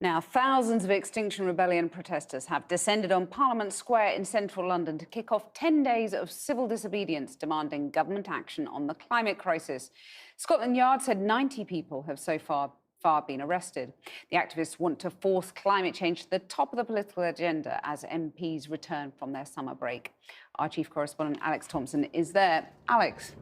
Now, thousands of Extinction Rebellion protesters have descended on Parliament Square in central London to kick off 10 days of civil disobedience demanding government action on the climate crisis. Scotland Yard said 90 people have so far been arrested. The activists want to force climate change to the top of the political agenda as MPs return from their summer break. Our chief correspondent, Alex Thompson, is there. Alex.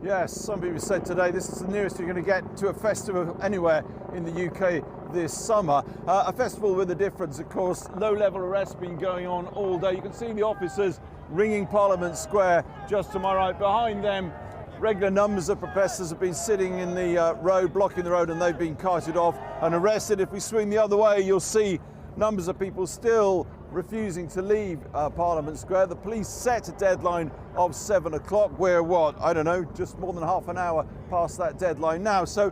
Yes, some people said today this is the nearest you're going to get to a festival anywhere in the UK this summer. A festival with a difference, of course. Low-level arrests been going on all day. You can see the officers ringing Parliament Square just to my right. Behind them, regular numbers of protesters have been sitting in the road, blocking the road, and they've been carted off and arrested. If we swing the other way, you'll see numbers of people still refusing to leave Parliament Square. The police set a deadline of 7 o'clock. We're I don't know, just more than half an hour past that deadline now. So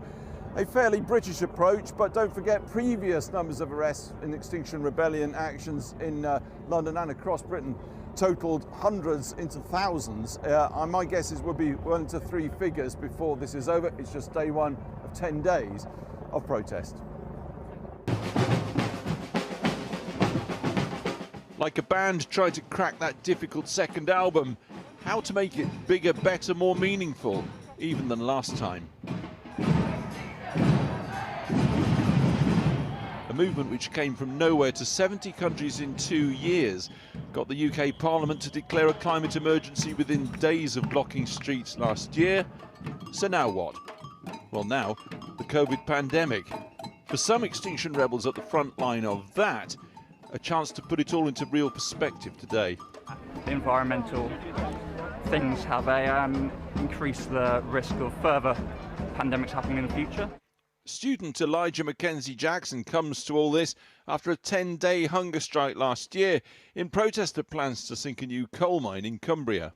a fairly British approach, but don't forget previous numbers of arrests in Extinction Rebellion actions in London and across Britain totaled hundreds into thousands. My guess is we'll be well into three figures before this is over. It's just day one of 10 days of protest. Like a band tried to crack that difficult second album, how to make it bigger, better, more meaningful, even than last time. A movement which came from nowhere to 70 countries in 2 years, got the UK Parliament to declare a climate emergency within days of blocking streets last year. So now what? Well, now, the COVID pandemic. For some Extinction rebels at the front line of that, a chance to put it all into real perspective today. The environmental things have increased the risk of further pandemics happening in the future. Student Elijah Mackenzie Jackson comes to all this after a 10-day hunger strike last year in protest of plans to sink a new coal mine in Cumbria.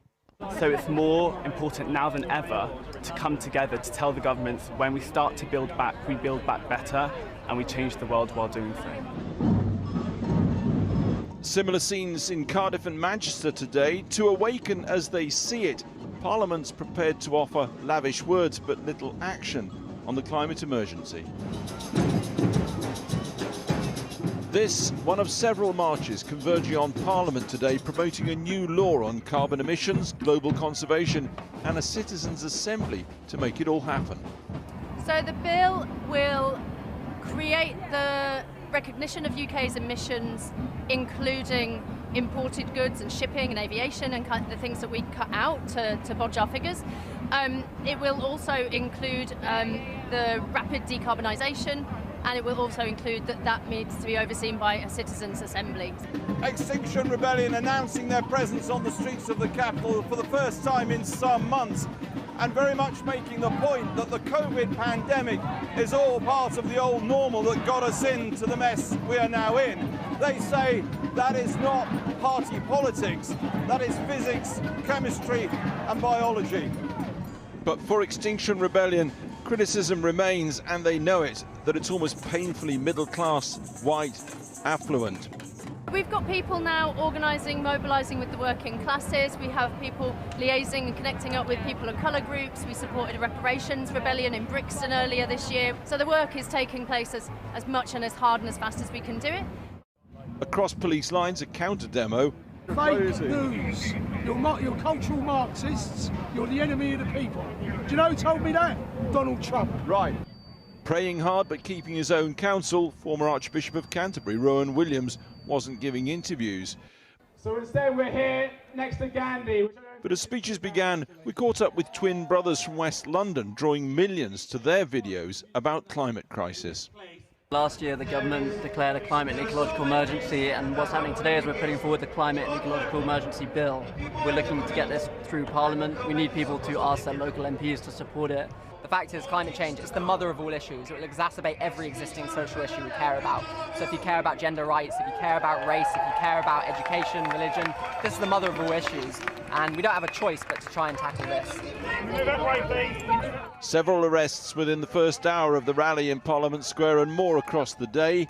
So it's more important now than ever to come together to tell the governments when we start to build back, we build back better and we change the world while doing so. Similar scenes in Cardiff and Manchester today. To awaken as they see it, Parliament's prepared to offer lavish words but little action on the climate emergency. This, one of several marches converging on Parliament today, promoting a new law on carbon emissions, global conservation and a citizens' assembly to make it all happen. So the bill will create the recognition of UK's emissions, including imported goods and shipping and aviation and kind of the things that we cut out to bodge our figures. It will also include the rapid decarbonisation, and it will also include that needs to be overseen by a citizens' assembly. Extinction Rebellion announcing their presence on the streets of the capital for the first time in some months, and very much making the point that the COVID pandemic is all part of the old normal that got us into the mess we are now in. They say that is not party politics, that is physics, chemistry and biology. But for Extinction Rebellion, criticism remains, and they know it, that it's almost painfully middle-class, white, affluent. We've got people now organising, mobilising with the working classes. We have people liaising and connecting up with people of colour groups. We supported a reparations rebellion in Brixton earlier this year. So the work is taking place as much and as hard and as fast as we can do it. Across police lines, a counter-demo. Fake news. You're cultural Marxists. You're the enemy of the people. Do you know who told me that? Donald Trump. Right. Praying hard but keeping his own counsel, former Archbishop of Canterbury, Rowan Williams, wasn't giving interviews. So instead we're here next to Gandhi. But as speeches began, we caught up with twin brothers from West London, drawing millions to their videos about climate crisis. Last year the government declared a climate and ecological emergency, and what's happening today is we're putting forward the climate and ecological emergency bill. We're looking to get this through Parliament. We need people to ask their local MPs to support it. The fact is, climate change is the mother of all issues. It will exacerbate every existing social issue we care about. So if you care about gender rights, if you care about race, if you care about education, religion, this is the mother of all issues. And we don't have a choice but to try and tackle this. Several arrests within the first hour of the rally in Parliament Square and more across the day,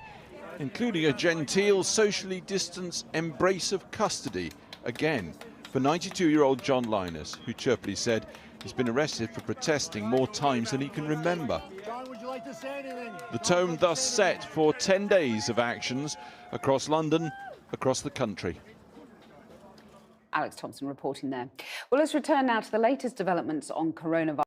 including a genteel, socially distanced embrace of custody, again, for 92-year-old John Linus, who chirpily said he's been arrested for protesting more times than he can remember. John, would you like like to say anything. The tone thus set for 10 days of actions across London, across the country. Alex Thompson reporting there. Well, let's return now to the latest developments on coronavirus.